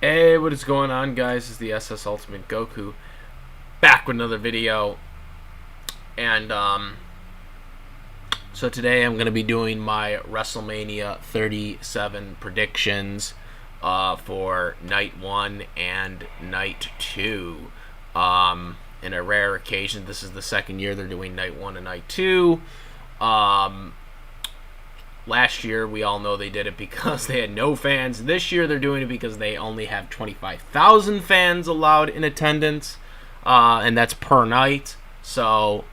Hey, what is going on, guys? This is the SS Ultimate Goku back with another video, and so today I'm gonna be doing my WrestleMania 37 predictions for Night 1 and Night 2. In a rare occasion, this is the second year they're doing Night 1 and Night 2. Last year, we all know they did it because they had no fans. This year, they're doing it because they only have 25,000 fans allowed in attendance, and that's per night. So,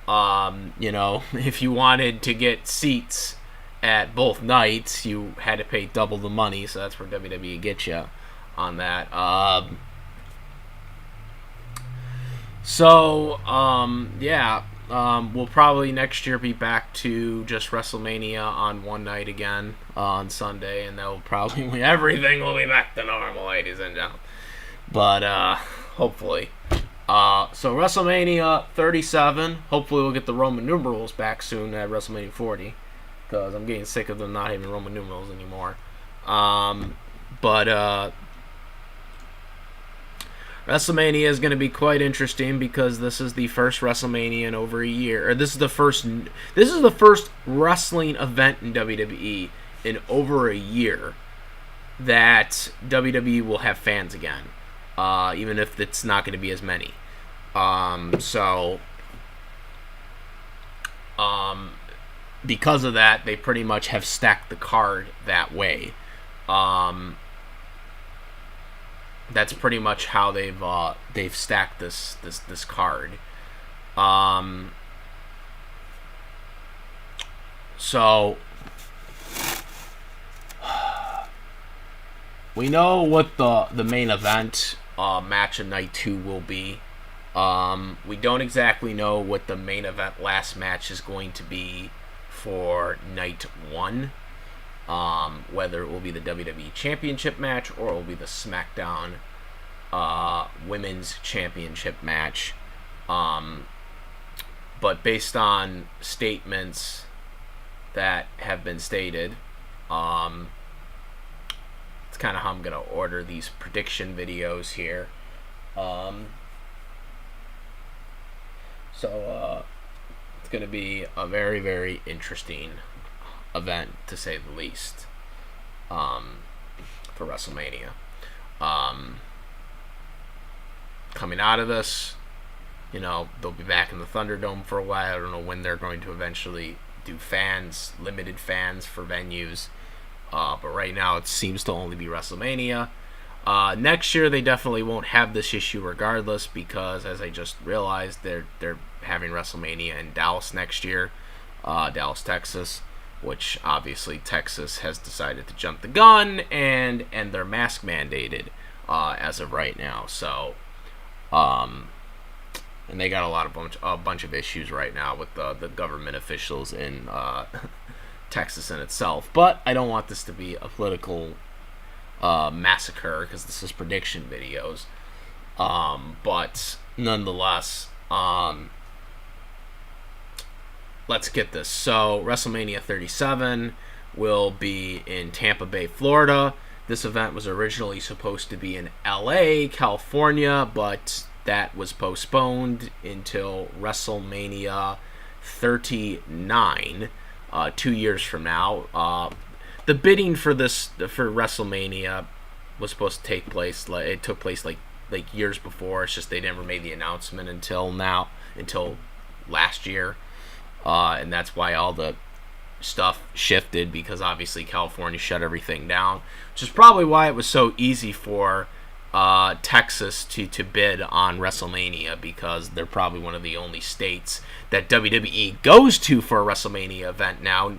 if you wanted to get seats at both nights, you had to pay double the money. So that's where WWE gets you on that. We'll probably next year be back to just WrestleMania on one night again on Sunday, and that will probably everything will be back to normal, ladies and gentlemen. But hopefully, so WrestleMania 37. Hopefully, we'll get the Roman numerals back soon at WrestleMania 40, because I'm getting sick of them not having Roman numerals anymore. WrestleMania is going to be quite interesting because this is the first WrestleMania in over a year. Or this is the first wrestling event in WWE in over a year that WWE will have fans again, even if it's not going to be as many. Because of that, they pretty much have stacked the card that way. That's pretty much how they've stacked this card. So we know what the main event match of night 2 will be. We don't exactly know what the main event last match is going to be for night 1. Whether it will be the WWE Championship match or it will be the SmackDown Women's Championship match. But based on statements that have been stated, it's kind of how I'm going to order these prediction videos here. It's going to be a very, very interesting event, to say the least, for WrestleMania. Coming out of this, they'll be back in the Thunderdome for a while. I don't know when they're going to eventually do limited fans for venues, but right now it seems to only be WrestleMania. Next year they definitely won't have this issue regardless, because as I just realized, they're having WrestleMania in Dallas next year, Dallas, Texas, which obviously Texas has decided to jump the gun and they're mask mandated as of right now. So, and they got a bunch of issues right now with the government officials in Texas in itself. But I don't want this to be a political massacre, because this is prediction videos. But nonetheless, let's get this. So, WrestleMania 37 will be in Tampa Bay, Florida. This event was originally supposed to be in LA, California, but that was postponed until WrestleMania 39, 2 years from now. The bidding for WrestleMania was supposed to take place. It took place like years before. It's just they never made the announcement until last year. And that's why all the stuff shifted, because obviously California shut everything down, which is probably why it was so easy for Texas to bid on WrestleMania, because they're probably one of the only states that WWE goes to for a WrestleMania event now,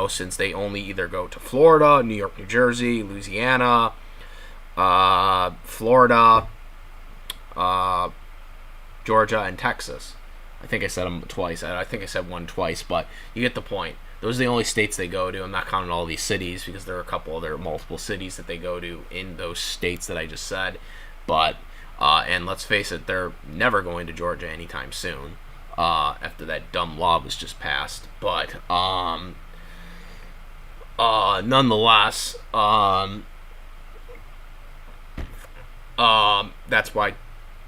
since they only either go to Florida, New York, New Jersey, Louisiana, Florida, Georgia, and Texas. I think I said them twice. I think I said one twice, but you get the point. Those are the only states they go to. I'm not counting all these cities, because there are multiple cities that they go to in those states that I just said. But and let's face it, they're never going to Georgia anytime soon, after that dumb law was just passed. But nonetheless, That's why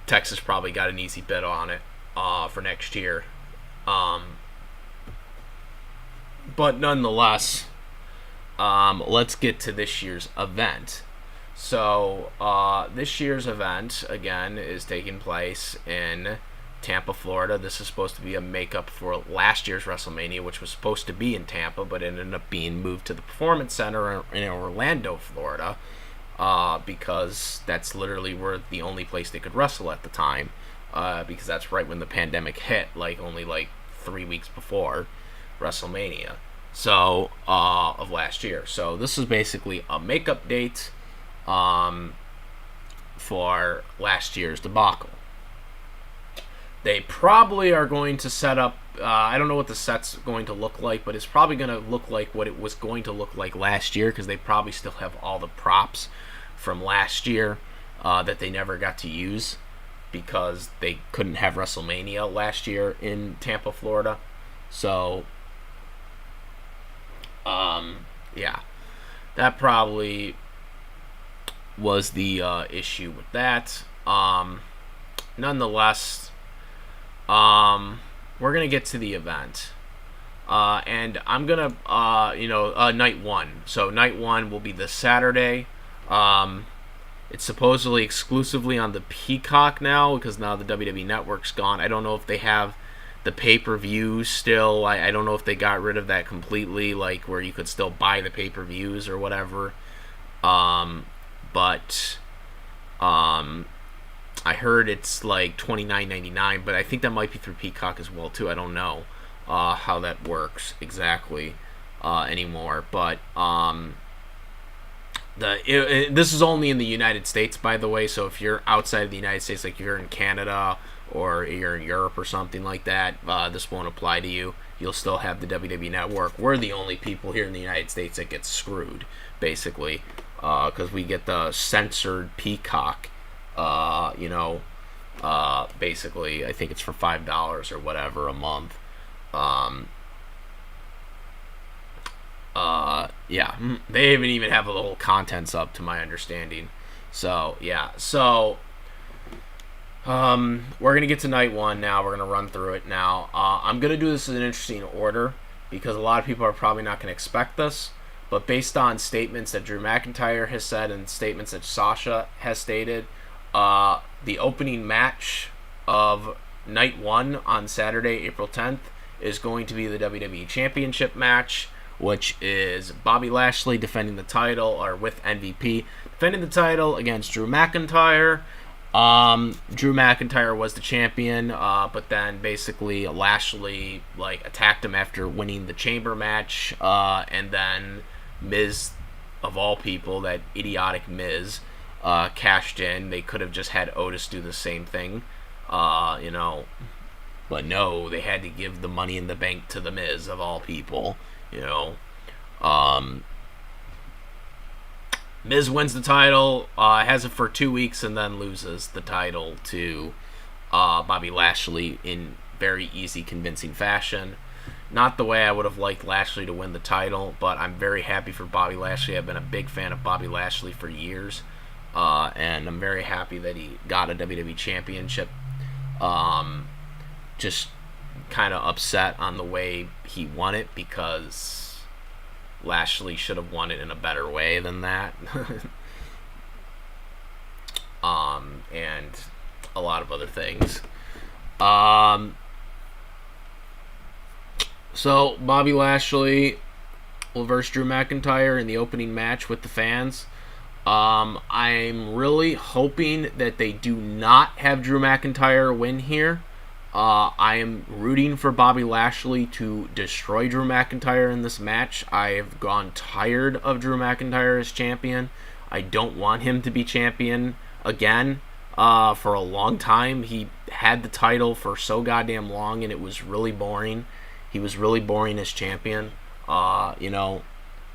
Texas probably got an easy bid on it for next year. But nonetheless, let's get to this year's event. So this year's event again is taking place in Tampa, Florida. This is supposed to be a makeup for last year's WrestleMania, which was supposed to be in Tampa, but it ended up being moved to the Performance Center in Orlando, Florida, because that's literally where the only place they could wrestle at the time, because that's right when the pandemic hit, only 3 weeks before WrestleMania, so of last year. So this is basically a makeup date for last year's debacle. They probably are going to set up, I don't know what the set's going to look like, but it's probably going to look like what it was going to look like last year, because they probably still have all the props from last year that they never got to use because they couldn't have WrestleMania last year in Tampa, Florida. So, yeah, that probably was the issue with that. Nonetheless, we're gonna get to the event, and I'm gonna, night one. So night one will be this Saturday. It's supposedly exclusively on the Peacock now because now the WWE Network's gone. I don't know if they have the pay-per-view still. I don't know if they got rid of that completely, where you could still buy the pay-per-views or whatever. But I heard it's $29.99, but I think that might be through Peacock as well too. I don't know how that works exactly anymore. But this is only in the United States, by the way. So if you're outside of the United States, like if you're in Canada or you're in Europe or something like that, this won't apply to you. You'll still have the WWE Network. We're the only people here in the United States that get screwed, basically, because we get the censored Peacock. Basically, I think it's for $5 or whatever a month. Yeah, they even have a little contents up, to my understanding. So yeah, so we're gonna get to night one now. We're gonna run through it now. I'm gonna do this in an interesting order because a lot of people are probably not gonna expect this. But based on statements that Drew McIntyre has said and statements that Sasha has stated, the opening match of night one on Saturday, April 10th, is going to be the WWE Championship match, which is Bobby Lashley defending the title, or with MVP, defending the title against Drew McIntyre. Drew McIntyre was the champion, but then basically Lashley attacked him after winning the chamber match, and then Miz, of all people, that idiotic Miz, cashed in. They could have just had Otis do the same thing, but no, they had to give the Money in the Bank to the Miz, of all people. Miz wins the title, has it for 2 weeks, and then loses the title to Bobby Lashley in very easy, convincing fashion. Not the way I would have liked Lashley to win the title, but I'm very happy for Bobby Lashley. I've been a big fan of Bobby Lashley for years, and I'm very happy that he got a WWE Championship. Just kind of upset on the way he won it because Lashley should have won it in a better way than that. And a lot of other things. So Bobby Lashley will verse Drew McIntyre in the opening match with the fans. I'm really hoping that they do not have Drew McIntyre win here. I am rooting for Bobby Lashley to destroy Drew McIntyre in this match. I have gone tired of Drew McIntyre as champion. I don't want him to be champion again for a long time. He had the title for so goddamn long, and it was really boring. He was really boring as champion. I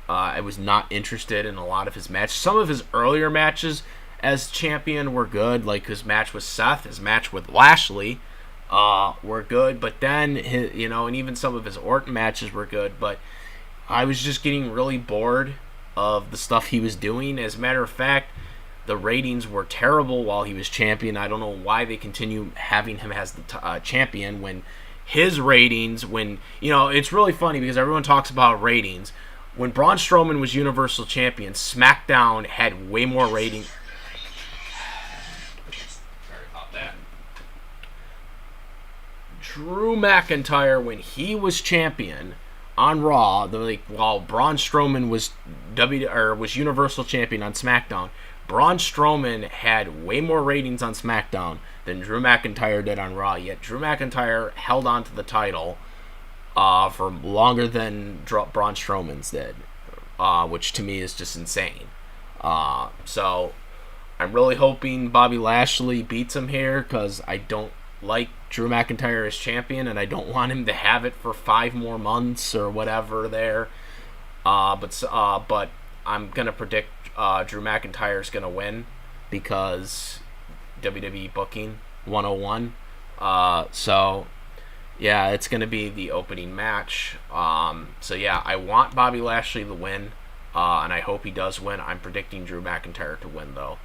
was not interested in a lot of his matches. Some of his earlier matches as champion were good, like his match with Seth, his match with Lashley. Were good, but then and even some of his Orton matches were good, but I was just getting really bored of the stuff he was doing. As a matter of fact, The ratings were terrible while he was champion. I don't know why they continue having him as the champion when his ratings, when, it's really funny because everyone talks about ratings. When Braun Strowman was Universal Champion, SmackDown had way more ratings. Sorry about that. Drew McIntyre, when he was champion on Raw, while Braun Strowman was was Universal Champion on SmackDown, Braun Strowman had way more ratings on SmackDown than Drew McIntyre did on Raw. Yet Drew McIntyre held on to the title for longer than Braun Strowman's did, which to me is just insane. So I'm really hoping Bobby Lashley beats him here because I don't like Drew McIntyre as champion and I don't want him to have it for 5 more months or whatever there. But I'm gonna predict Drew McIntyre is gonna win because WWE booking 101. So yeah, it's gonna be the opening match. So yeah, I want Bobby Lashley to win, and I hope he does win. I'm predicting Drew McIntyre to win though.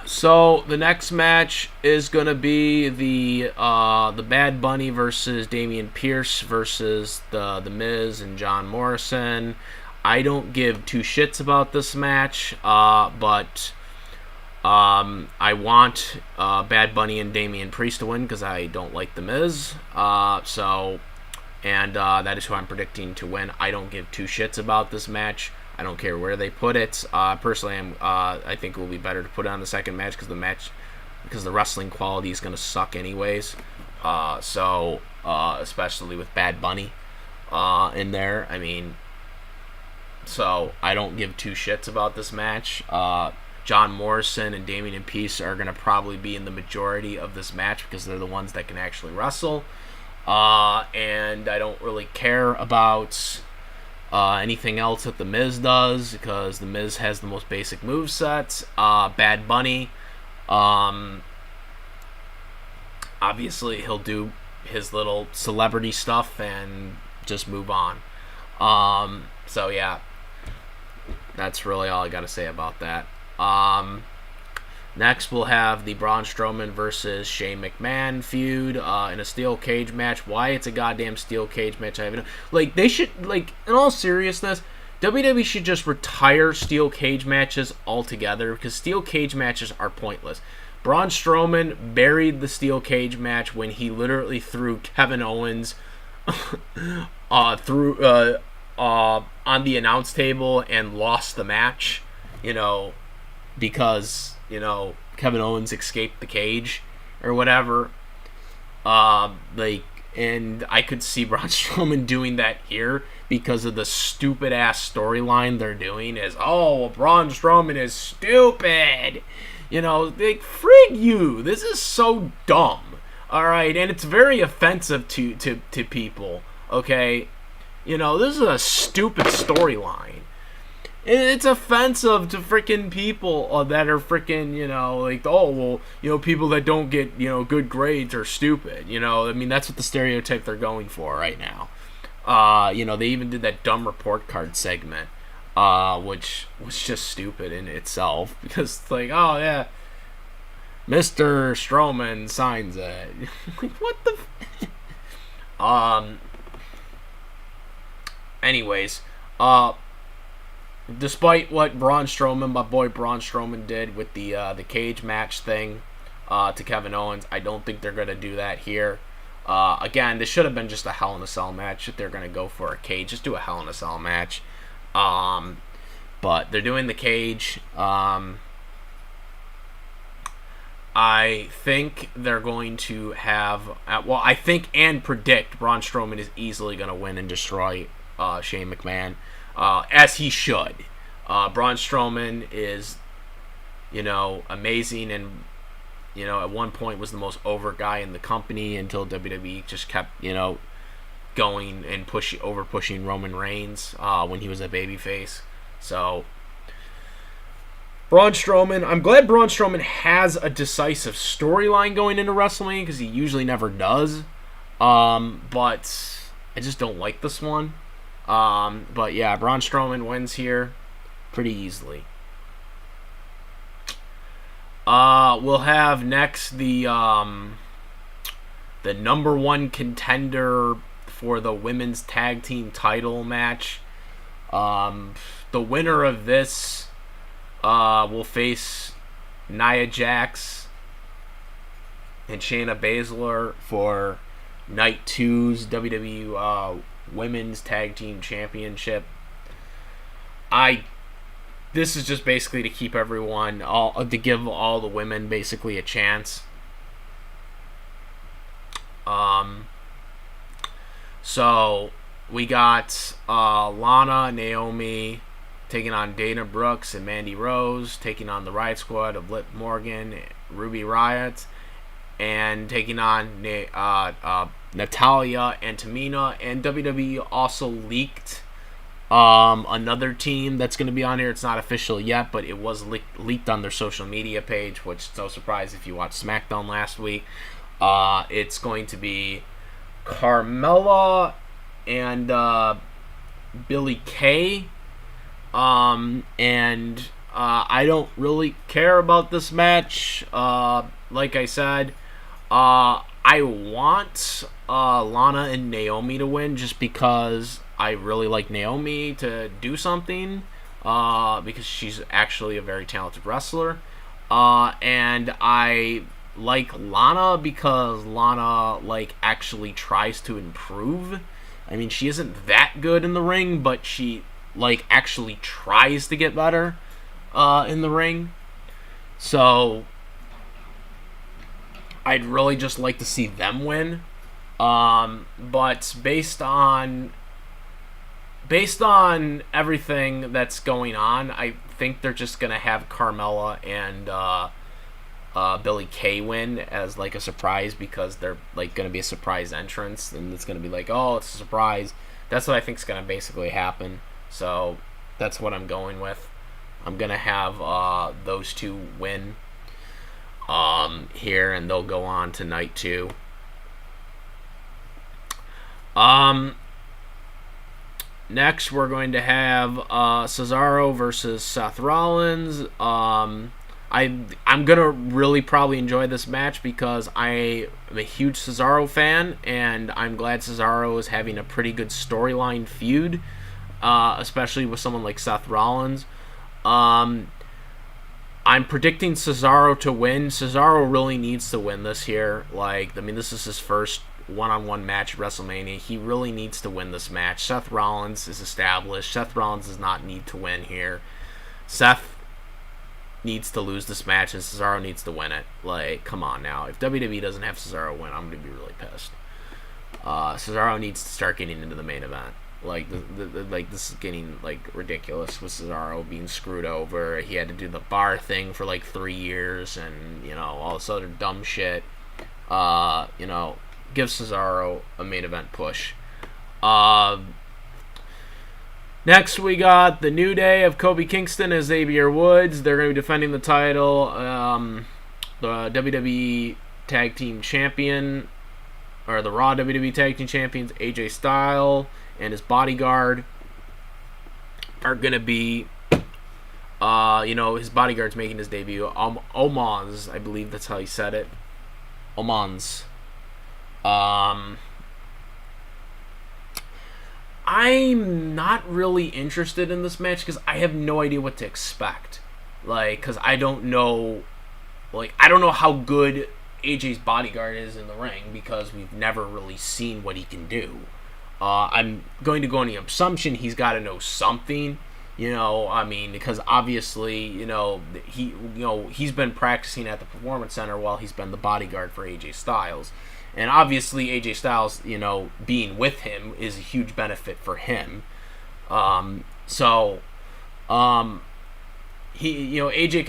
So the next match is gonna be the Bad Bunny versus Damian Pierce versus the Miz and John Morrison. I don't give 2 shits about this match, but I want Bad Bunny and Damian Priest to win because I don't like the Miz. That is who I'm predicting to win. I don't give 2 shits about this match. I don't care where they put it. Personally, I think it will be better to put it on the second match because the wrestling quality is going to suck anyways. Especially with Bad Bunny in there. I mean, so I don't give 2 shits about this match. John Morrison and Damian Priest are going to probably be in the majority of this match because they're the ones that can actually wrestle. And I don't really care about anything else that The Miz does because The Miz has the most basic movesets. Bad Bunny, obviously he'll do his little celebrity stuff and just move on. So yeah, that's really all I got to say about that. Next we'll have the Braun Strowman versus Shane McMahon feud in a steel cage match. Why it's a goddamn steel cage match, I haven't. They should, in all seriousness, WWE should just retire steel cage matches altogether because steel cage matches are pointless. Braun Strowman buried the steel cage match when he literally threw Kevin Owens on the announce table and lost the match, because Kevin Owens escaped the cage or whatever. And I could see Braun Strowman doing that here because of the stupid ass storyline they're doing. Braun Strowman is stupid. Frig you. This is so dumb. All right, and it's very offensive to people. Okay, this is a stupid storyline. It's offensive to freaking people that are freaking, people that don't get, good grades are stupid. That's what the stereotype they're going for right now. They even did that dumb report card segment, which was just stupid in itself because it's like, oh yeah, Mr. Strowman signs it. What the? Anyways, despite what my boy Braun Strowman did with the cage match thing to Kevin Owens, I don't think they're going to do that here. Again, this should have been just a Hell in a Cell match. If they're going to go for a cage, just do a Hell in a Cell match. But they're doing the cage. I think they're going to have... I think and predict Braun Strowman is easily going to win and destroy Shane McMahon. As he should. Braun Strowman is, amazing and, at one point was the most over guy in the company until WWE just kept, going and pushing Roman Reigns when he was a babyface. So, Braun Strowman, I'm glad Braun Strowman has a decisive storyline going into WrestleMania because he usually never does. But I just don't like this one. But yeah, Braun Strowman wins here pretty easily. We'll have next the number one contender for the women's tag team title match. The winner of this will face Nia Jax and Shayna Baszler for Night 2's WWE Women's Tag Team Championship. This is just basically to keep everyone, to give all the women basically a chance. So we got Lana, Naomi taking on Dana Brooks and Mandy Rose, taking on the Riot Squad of Liv Morgan, Ruby Riott, and taking on Natalya and Tamina. And WWE also leaked another team that's going to be on here. It's not official yet, but it was leaked on their social media page, which is no surprise if you watched SmackDown last week. It's going to be Carmella and Billie Kay. And I don't really care about this match. Like I said, I want Lana and Naomi to win just because I really like Naomi to do something, because she's actually a very talented wrestler. And I like Lana because Lana actually tries to improve. I mean, she isn't that good in the ring, but she actually tries to get better in the ring. So I'd really just like to see them win. But based on everything that's going on, I think they're just gonna have Carmella and Billie Kay win as a surprise, because they're gonna be a surprise entrance, and it's gonna be oh, it's a surprise. That's what I think is gonna basically happen. So that's what I'm going with. I'm gonna have those two win here, and they'll go on to Night 2. Next, we're going to have Cesaro versus Seth Rollins. I'm gonna really probably enjoy this match because I am a huge Cesaro fan, and I'm glad Cesaro is having a pretty good storyline feud, especially with someone like Seth Rollins. I'm predicting Cesaro to win. Cesaro really needs to win this here. This is his first one-on-one match at WrestleMania. He really needs to win this match. Seth Rollins is established. Seth Rollins does not need to win here. Seth needs to lose this match, and Cesaro needs to win it. Come on now. If WWE doesn't have Cesaro win, I'm going to be really pissed. Cesaro needs to start getting into the main event. This is getting ridiculous with Cesaro being screwed over. He had to do the bar thing for 3 years, and all this other dumb shit. Give Cesaro a main event push. Next, we got the New Day of Kofi Kingston and Xavier Woods. They're going to be defending the title. The WWE Tag Team Champion, or the Raw WWE Tag Team Champions, AJ Styles and his bodyguard are going to be, his bodyguard's making his debut. Omos, I believe that's how he said it. Omos. I'm not really interested in this match because I have no idea what to expect. Because I don't know, I don't know how good AJ's bodyguard is in the ring because we've never really seen what he can do. I'm going to go on the assumption he's got to know something, because obviously, he's been practicing at the Performance Center while he's been the bodyguard for AJ Styles. And obviously, AJ Styles, being with him is a huge benefit for him. AJ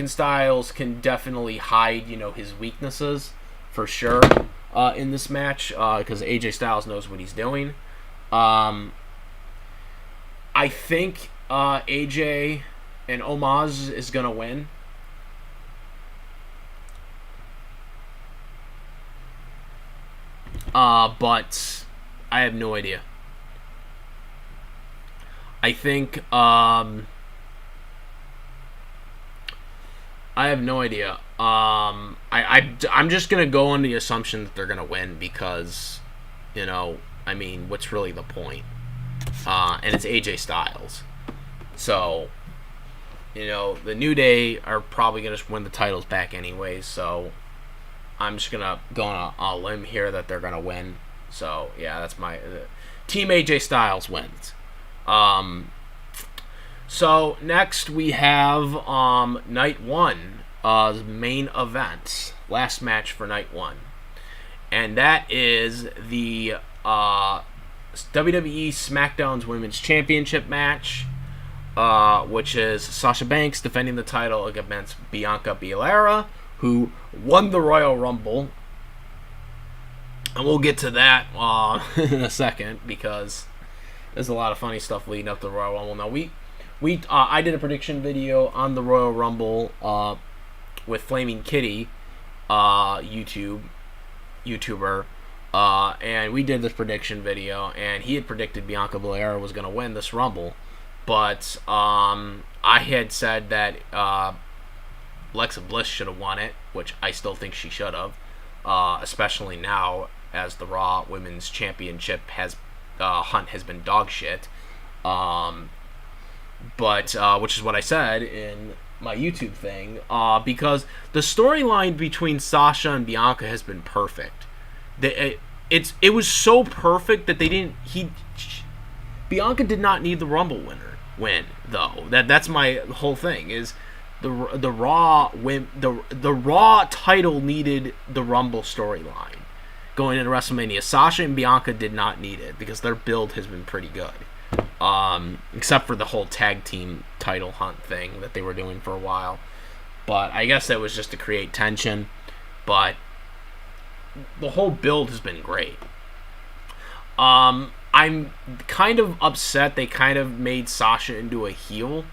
Styles can definitely hide, his weaknesses for sure in this match because AJ Styles knows what he's doing. I think AJ and Omos is gonna win. But I have no idea. I think I have no idea. I'm just gonna go on the assumption that they're gonna win because, I mean, what's really the point? And it's AJ Styles, so the New Day are probably gonna just win the titles back anyways. So I'm just gonna go on a limb here that they're gonna win. So yeah, that's my team. AJ Styles wins. So next we have night one, main event, last match for night one, and that is the WWE SmackDown's Women's Championship match, which is Sasha Banks defending the title against Bianca Belair, who won the Royal Rumble. And we'll get to that in a second because there's a lot of funny stuff leading up to the Royal Rumble. Now I did a prediction video on the Royal Rumble with Flaming Kitty, YouTuber, and we did this prediction video, and he had predicted Bianca Belair was going to win this Rumble, but I had said that Alexa Bliss should have won it, which I still think she should have, especially now as the Raw Women's Championship hunt has been dog shit. But which is what I said in my YouTube thing, because the storyline between Sasha and Bianca has been perfect. It was so perfect that Bianca did not need the Rumble win though. That's my whole thing is the Raw title needed the Rumble storyline going into WrestleMania. Sasha and Bianca did not need it because their build has been pretty good. Except for the whole tag team title hunt thing that they were doing for a while. But I guess that was just to create tension. But the whole build has been great. I'm kind of upset they kind of made Sasha into a heel.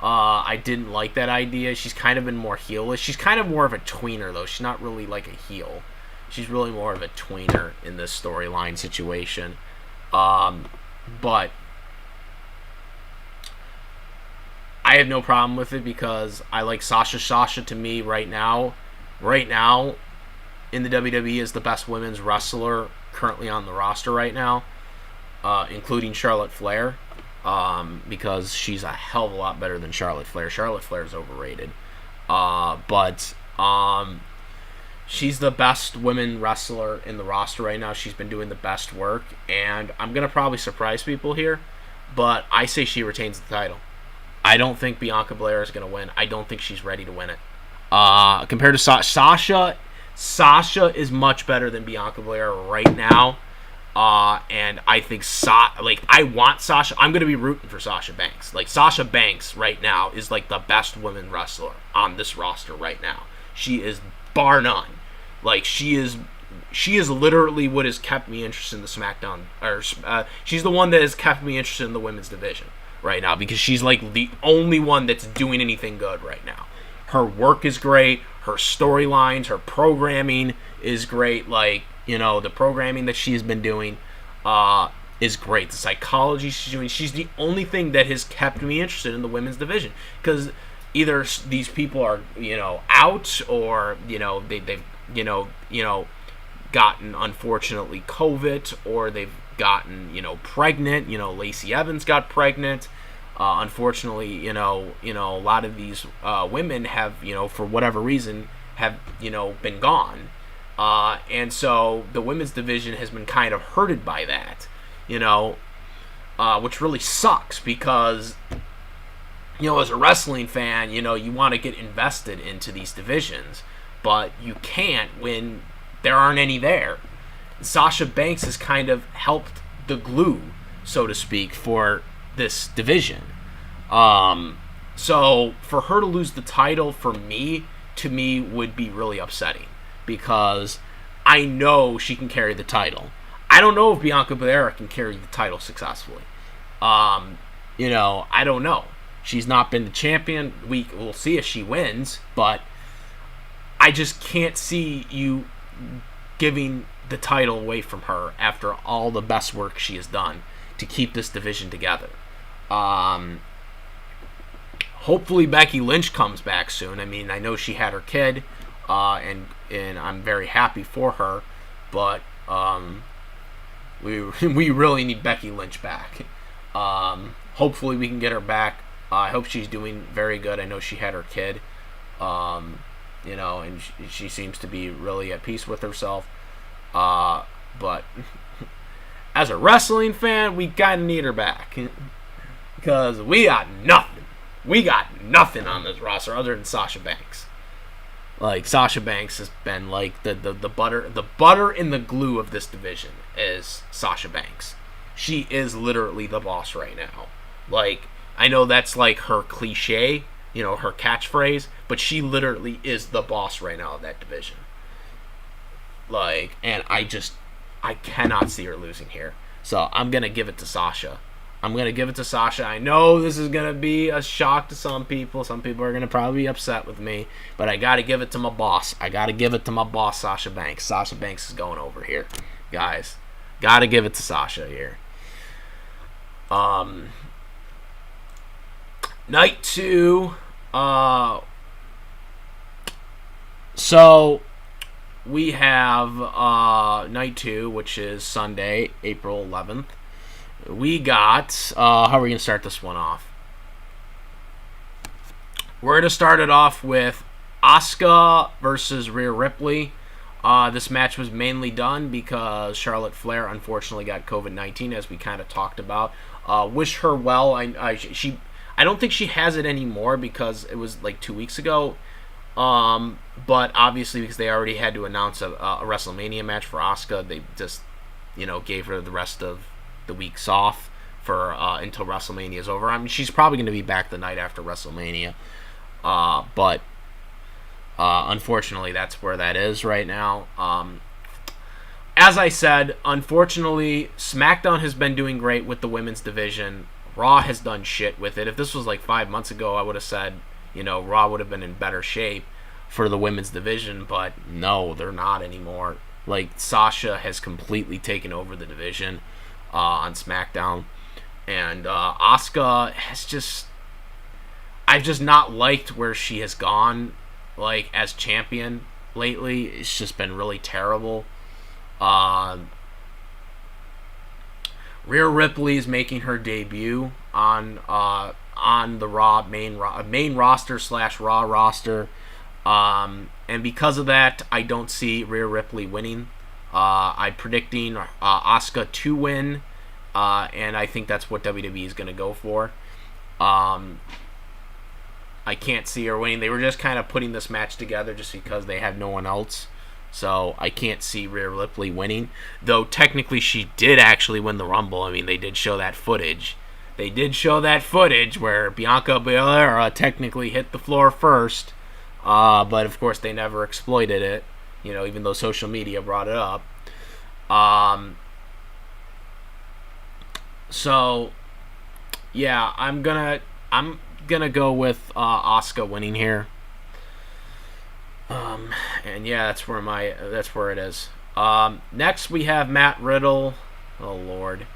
I didn't like that idea. She's kind of been more heelish. She's kind of more of a tweener, though. She's not really like a heel. She's really more of a tweener in this storyline situation. But I have no problem with it because I like Sasha. Sasha to me right now in the WWE is the best women's wrestler currently on the roster right now, including Charlotte Flair, because she's a hell of a lot better than Charlotte Flair. Charlotte Flair is overrated, but she's the best women wrestler in the roster right now. She's been doing the best work, and I'm going to probably surprise people here, but I say she retains the title. I don't think Bianca Belair is going to win. I don't think she's ready to win it. Compared to Sasha is much better than Bianca Belair right now, and I think I want Sasha. I'm going to be rooting for Sasha Banks. Like, Sasha Banks right now is like the best women wrestler on this roster right now. She is bar none. Like, she is literally what has kept me interested in the SmackDown. She's the one that has kept me interested in the women's division right now because she's like the only one that's doing anything good right now. Her work is great. Her storylines, her programming is great. Like, the programming that she's been doing is great. The psychology she's doing. She's the only thing that has kept me interested in the women's division because either these people are, out or, they've gotten, unfortunately, COVID, or they've gotten, pregnant. Lacey Evans got pregnant. Unfortunately, a lot of these women have, for whatever reason, have, been gone. And so the women's division has been kind of hurted by that, which really sucks because, as a wrestling fan, you want to get invested into these divisions, but you can't when there aren't any there. Sasha Banks has kind of helped the glue, so to speak, for this division. So for her to lose the title to me would be really upsetting because I know she can carry the title. I don't know if Bianca Belair can carry the title successfully. I don't know. She's not been the champion. We'll see if she wins, but I just can't see you giving the title away from her after all the best work she has done to keep this division together. Um, Hopefully Becky Lynch comes back soon. I mean, I know she had her kid, and I'm very happy for her, but we we really need Becky Lynch back. Hopefully we can get her back. I hope she's doing very good. I know she had her kid, and she seems to be really at peace with herself. But as a wrestling fan, we kind of need her back because we got nothing. We got nothing on this roster other than Sasha Banks. Like, Sasha Banks has been like the butter in the glue of this division is Sasha Banks. She is literally the boss right now. Like, I know that's like her cliche, her catchphrase, but she literally is the boss right now of that division. Like, and I cannot see her losing here. So I'm going to give it to Sasha. I know this is going to be a shock to some people. Some people are going to probably be upset with me. But I got to give it to my boss. Sasha Banks. Sasha Banks is going over here, guys. Got to give it to Sasha here. Night 2. So we have night 2, which is Sunday, April 11th. We got, how are we going to start this one off? We're going to start it off with Asuka versus Rhea Ripley. This match was mainly done because Charlotte Flair unfortunately got COVID-19, as we kind of talked about. Wish her well. I don't think she has it anymore because it was like 2 weeks ago. But obviously because they already had to announce a WrestleMania match for Asuka, they just, gave her the rest of the weeks off for until WrestleMania is over. I mean, she's probably going to be back the night after WrestleMania, but unfortunately, that's where that is right now. As I said, unfortunately, SmackDown has been doing great with the women's division. Raw has done shit with it. If this was like 5 months ago, I would have said, Raw would have been in better shape for the women's division, but no, they're not anymore. Like, Sasha has completely taken over the division on SmackDown, and Asuka has I've just not liked where she has gone, like, as champion lately. It's just been really terrible. Rhea Ripley is making her debut on the Raw main roster / Raw roster, and because of that, I don't see Rhea Ripley winning. I'm predicting Asuka to win, and I think that's what WWE is going to go for. I can't see her winning. They were just kind of putting this match together just because they have no one else. So I can't see Rhea Ripley winning. Though technically she did actually win the Rumble. I mean, they did show that footage. Where Bianca Belair technically hit the floor first. But of course they never exploited it. Even though social media brought it up. So yeah, I'm gonna go with Asuka winning here. And yeah, that's where it is. Next we have Matt Riddle. Oh Lord.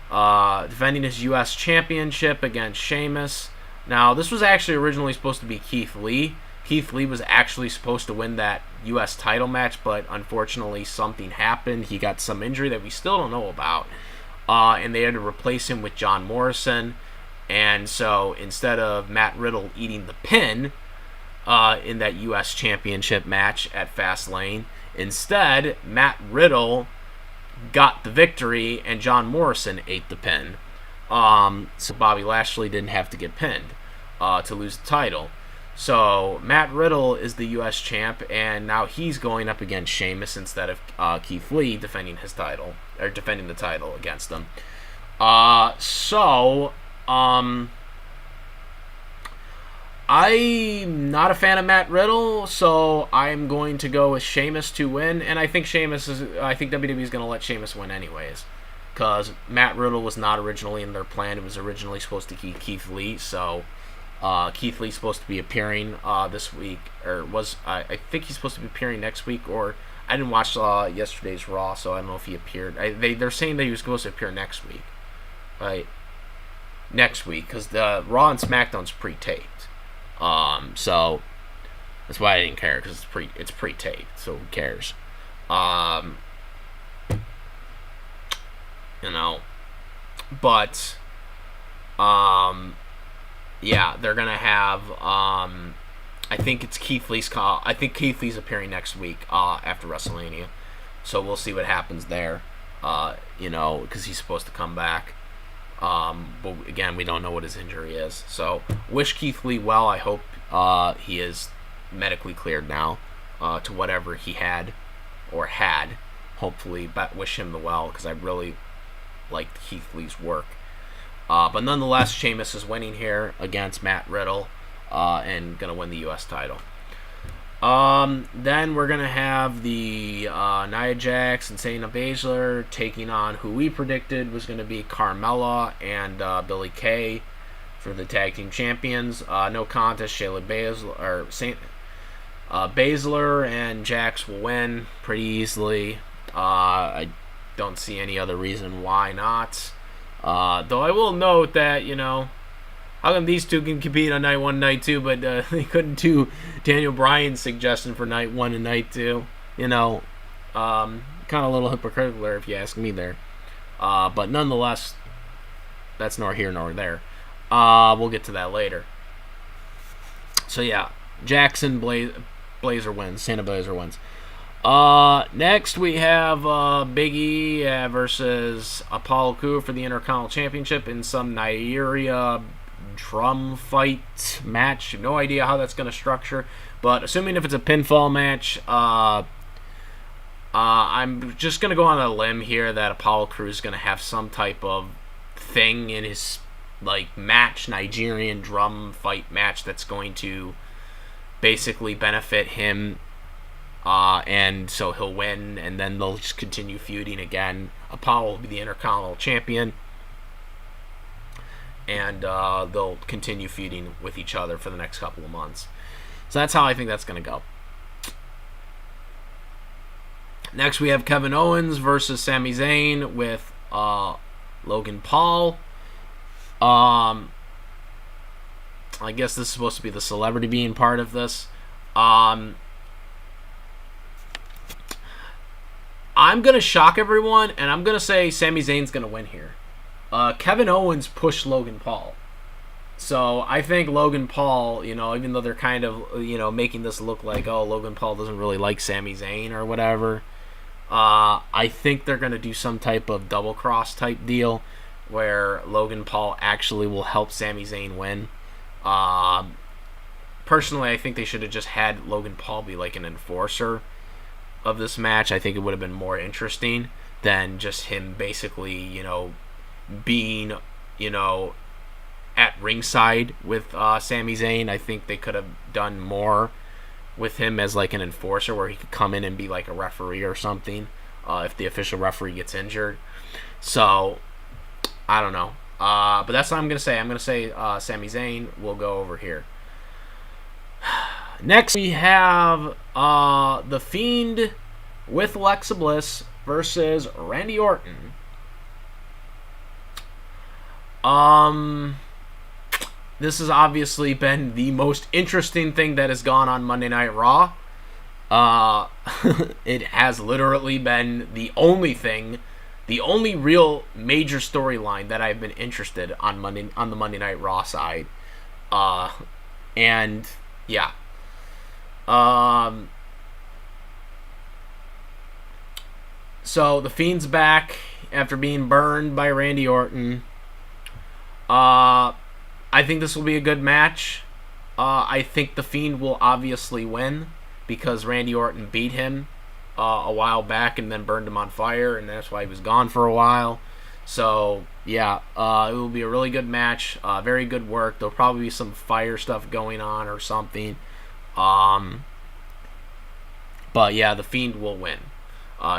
Defending his U.S. Championship against Sheamus. Now, this was actually originally supposed to be Keith Lee. Keith Lee was actually supposed to win that U.S. title match, but unfortunately something happened. He got some injury that we still don't know about. And they had to replace him with John Morrison. And so instead of Matt Riddle eating the pin in that U.S. Championship match at Fastlane, instead Matt Riddle got the victory and John Morrison ate the pin. So Bobby Lashley didn't have to get pinned to lose the title. So Matt Riddle is the U.S. champ, and now he's going up against Sheamus instead of Keith Lee defending the title against him. I'm not a fan of Matt Riddle, so I'm going to go with Sheamus to win, and I think WWE is going to let Sheamus win anyways, because Matt Riddle was not originally in their plan. It was originally supposed to be Keith Lee, so Keith Lee's supposed to be appearing this week, or I think he's supposed to be appearing next week, or I didn't watch yesterday's Raw, so I don't know if he appeared. They're saying that he was supposed to appear next week, right? next week because the Raw and SmackDown's pre-taped. So that's why I didn't care because it's pre-taped. So who cares? But yeah, they're gonna have. I think it's Keith Lee's call. I think Keith Lee's appearing next week after WrestleMania. So we'll see what happens there. Because he's supposed to come back. But again, we don't know what his injury is. So wish Keith Lee well. I hope he is medically cleared now to whatever he had. Hopefully, but wish him the well because I really liked Keith Lee's work. But nonetheless, Sheamus is winning here against Matt Riddle and going to win the U.S. title. Then we're going to have the Nia Jax and Shayna Baszler taking on who we predicted was going to be Carmella and Billie Kay for the tag team champions. No contest. Baszler and Jax will win pretty easily. I don't see any other reason why not. Though I will note that, how come these two can compete on night 1 and night 2, but they couldn't do Daniel Bryan's suggestion for night 1 and night 2? Kind of a little hypocritical there if you ask me there. But nonetheless, that's nor here nor there. We'll get to that later. So yeah, Jackson Blazer wins. Shayna Baszler wins. Next we have Big E versus Apollo Crews for the Intercontinental Championship in some Nigeria drum fight match. No idea how that's going to structure, but assuming if it's a pinfall match, I'm just going to go on a limb here that Apollo Crews is going to have some type of thing in his match, Nigerian drum fight match that's going to basically benefit him. And so he'll win, and then they'll just continue feuding again. Apollo will be the Intercontinental Champion, and they'll continue feuding with each other for the next couple of months. So that's how I think that's going to go. Next, we have Kevin Owens versus Sami Zayn with Logan Paul. I guess this is supposed to be the celebrity being part of this. I'm going to shock everyone, and I'm going to say Sami Zayn's going to win here. Kevin Owens pushed Logan Paul. So I think Logan Paul, even though they're kind of, making this look like, oh, Logan Paul doesn't really like Sami Zayn or whatever, I think they're going to do some type of double cross type deal where Logan Paul actually will help Sami Zayn win. Personally, I think they should have just had Logan Paul be like an enforcer of this match. I think it would have been more interesting than just him basically, being, at ringside with Sami Zayn. I think they could have done more with him as like an enforcer where he could come in and be like a referee or something if the official referee gets injured. So, I don't know. But that's what I'm going to say. I'm going to say Sami Zayn will go over here. Next, we have The Fiend with Alexa Bliss versus Randy Orton. This has obviously been the most interesting thing that has gone on Monday Night Raw. It has literally been the only thing, the only real major storyline that I've been interested on the Monday Night Raw side. And yeah. So the Fiend's back after being burned by Randy Orton. I think this will be a good match. I think the Fiend will obviously win because Randy Orton beat him a while back and then burned him on fire, and that's why he was gone for a while. So yeah, it will be a really good match. Very good work. There'll probably be some fire stuff going on or something. But yeah, the Fiend will win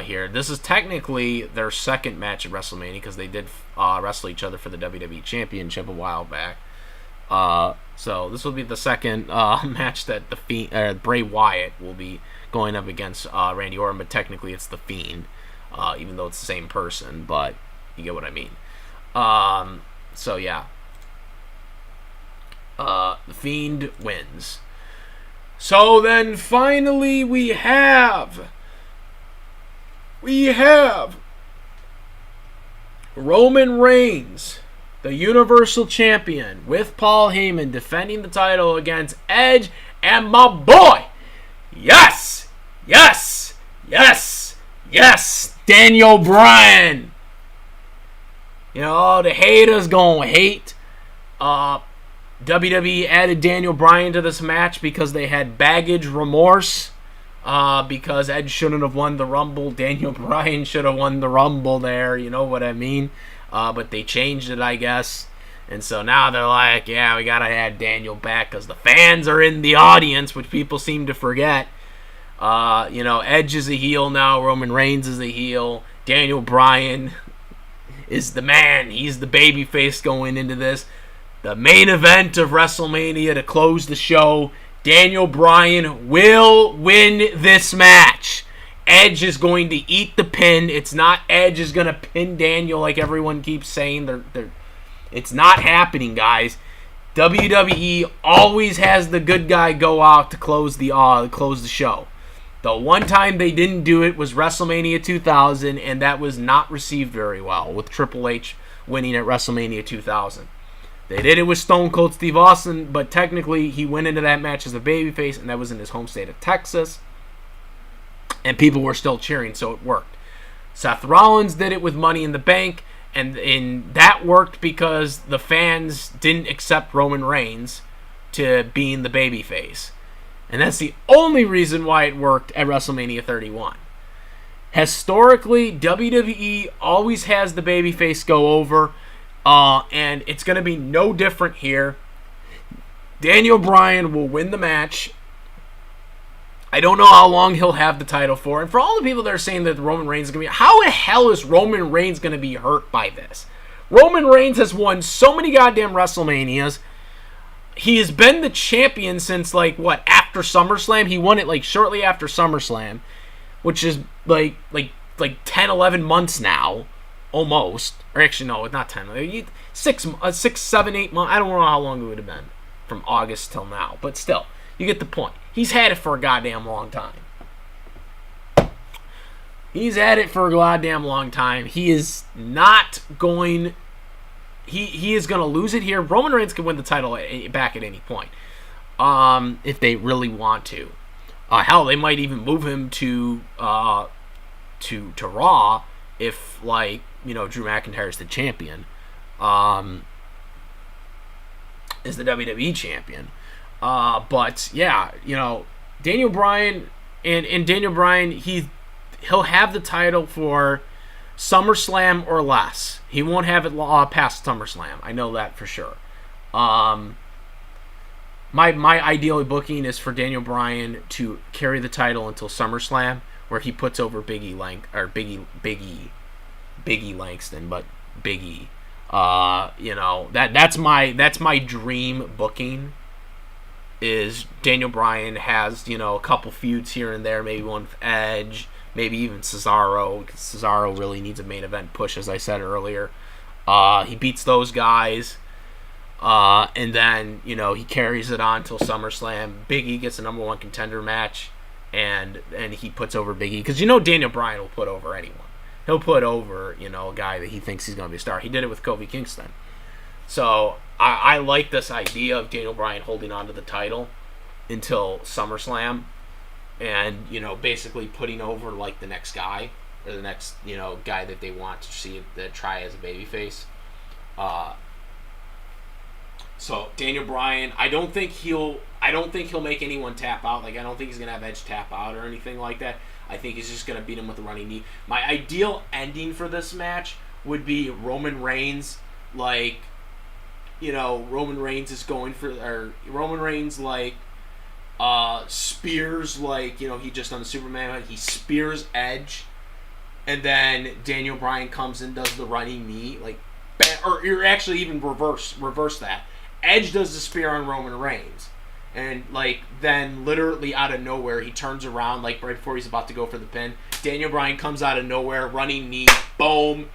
here. This is technically their second match at WrestleMania because they did wrestle each other for the WWE Championship a while back. So this will be the second match that the Fiend, Bray Wyatt will be going up against Randy Orton, but technically it's the Fiend, even though it's the same person. But you get what I mean. So yeah. The Fiend wins. So then finally we have Roman Reigns, the Universal Champion, with Paul Heyman defending the title against Edge and my boy, yes, Daniel Bryan. You know, the haters gonna hate. WWE added Daniel Bryan to this match because they had baggage remorse. Because Edge shouldn't have won the Rumble. Daniel Bryan should have won the Rumble there. You know what I mean? But they changed it, I guess. And so now they're like, yeah, we gotta add Daniel back because the fans are in the audience, which people seem to forget. Edge is a heel now. Roman Reigns is a heel. Daniel Bryan is the man. He's the babyface going into this. The main event of WrestleMania to close the show. Daniel Bryan will win this match. Edge is going to eat the pin. It's not Edge is going to pin Daniel like everyone keeps saying. It's not happening, guys. WWE always has the good guy go out to close the show. The one time they didn't do it was WrestleMania 2000, and that was not received very well, with Triple H winning at WrestleMania 2000. They did it with Stone Cold Steve Austin, but technically he went into that match as a babyface, and that was in his home state of Texas. And people were still cheering, so it worked. Seth Rollins did it with Money in the Bank, and that worked because the fans didn't accept Roman Reigns to being the babyface. And that's the only reason why it worked at WrestleMania 31. Historically, WWE always has the babyface go over. And it's going to be no different here. Daniel Bryan will win the match. I don't know how long he'll have the title for. And for all the people that are saying that Roman Reigns is going to be... How the hell is Roman Reigns going to be hurt by this? Roman Reigns has won so many goddamn WrestleManias. He has been the champion since, after SummerSlam? He won it, shortly after SummerSlam. Which is, 10, 11 months now. Almost. Or actually, no, not 10. 6, 7, 8 months. I don't know how long it would have been from August till now. But still, you get the point. He's had it for a goddamn long time. He is not going... He is going to lose it here. Roman Reigns can win the title back at any point. If they really want to. Hell, they might even move him to Raw if, Drew McIntyre is the champion, is the WWE champion. But yeah, Daniel Bryan and Daniel Bryan, he'll have the title for SummerSlam or less. He won't have it past SummerSlam. I know that for sure. My ideal booking is for Daniel Bryan to carry the title until SummerSlam, where he puts over Big E Langston, but Big E. That's my dream booking. Is Daniel Bryan has a couple feuds here and there, maybe one with Edge, maybe even Cesaro, because Cesaro really needs a main event push, as I said earlier. He beats those guys, and then he carries it on till SummerSlam. Big E gets a number one contender match, and he puts over Big E, because Daniel Bryan will put over anyone. He'll put over, a guy that he thinks he's going to be a star. He did it with Kofi Kingston. So, I like this idea of Daniel Bryan holding on to the title until SummerSlam and, basically putting over, the next guy or the next, guy that they want to see that try as a babyface. So, Daniel Bryan, I don't think he'll make anyone tap out. I don't think he's going to have Edge tap out or anything like that. I think he's just going to beat him with a running knee. My ideal ending for this match would be Roman Reigns, Roman Reigns is going for... Or Roman Reigns, spears, he just done the Superman. He spears Edge, and then Daniel Bryan comes and does the running knee. Or you're actually even reverse that. Edge does the spear on Roman Reigns. And, then literally out of nowhere, he turns around, right before he's about to go for the pin. Daniel Bryan comes out of nowhere, running knee, boom,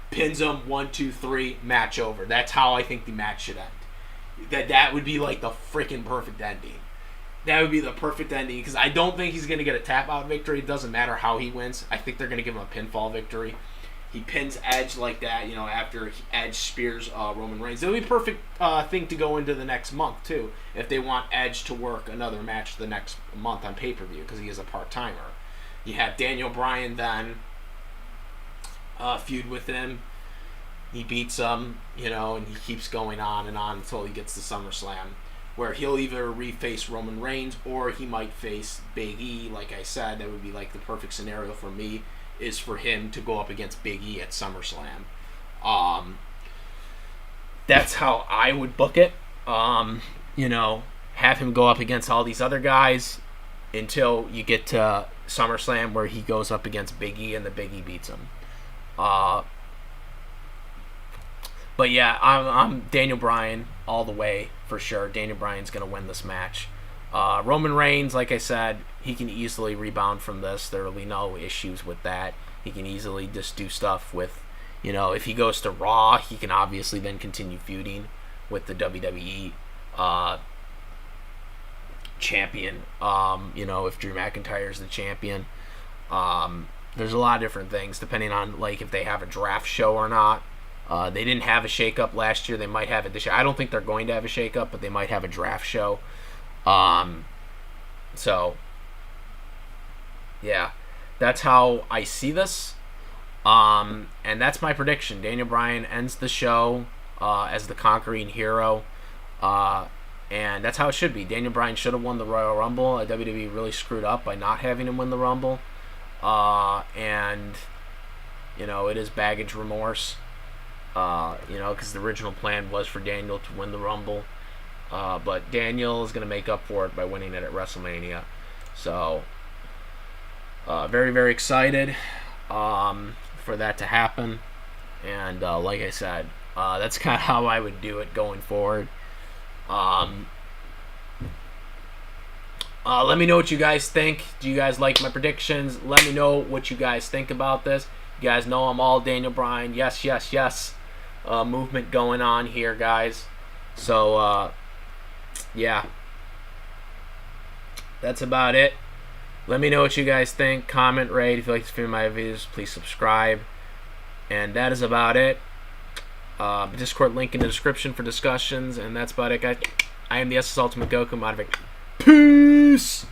pins him, 1, 2, 3, match over. That's how I think the match should end. that would be like the freaking perfect ending. That would be the perfect ending, because I don't think he's going to get a tap-out victory. It doesn't matter how he wins. I think they're going to give him a pinfall victory. He pins Edge like that, after Edge spears Roman Reigns. It'll be a perfect thing to go into the next month, too, if they want Edge to work another match the next month on pay-per-view, because he is a part-timer. You have Daniel Bryan then feud with him. He beats him, and he keeps going on and on until he gets to SummerSlam, where he'll either reface Roman Reigns or he might face Big E. Like I said, that would be like the perfect scenario for me, is for him to go up against Big E at SummerSlam. That's how I would book it. Have him go up against all these other guys until you get to SummerSlam, where he goes up against Big E and the Big E beats him. But yeah, I'm Daniel Bryan all the way for sure. Daniel Bryan's going to win this match. Roman Reigns, like I said, he can easily rebound from this. There will be no issues with that. He can easily just do stuff with, if he goes to Raw, he can obviously then continue feuding with the WWE champion. If Drew McIntyre is the champion. There's a lot of different things depending on like if they have a draft show or not. They didn't have a shakeup last year. They might have it this year. I don't think they're going to have a shakeup, but they might have a draft show. So, yeah, that's how I see this. And that's my prediction. Daniel Bryan ends the show as the conquering hero. And that's how it should be. Daniel Bryan should have won the Royal Rumble. WWE really screwed up by not having him win the Rumble. And, it is baggage remorse. Because the original plan was for Daniel to win the Rumble. But Daniel is going to make up for it by winning it at WrestleMania. So, very, very excited for that to happen. And like I said, that's kind of how I would do it going forward. Let me know what you guys think. Do you guys like my predictions? Let me know what you guys think about this. You guys know I'm all Daniel Bryan. Yes, yes, yes. Movement going on here, guys. So, yeah. That's about it. Let me know what you guys think. Comment, rate. If you like to see my videos, please subscribe. And that is about it. Discord link in the description for discussions. And that's about it, guys. I am the SS Ultimate Goku. I'm out of it. Peace!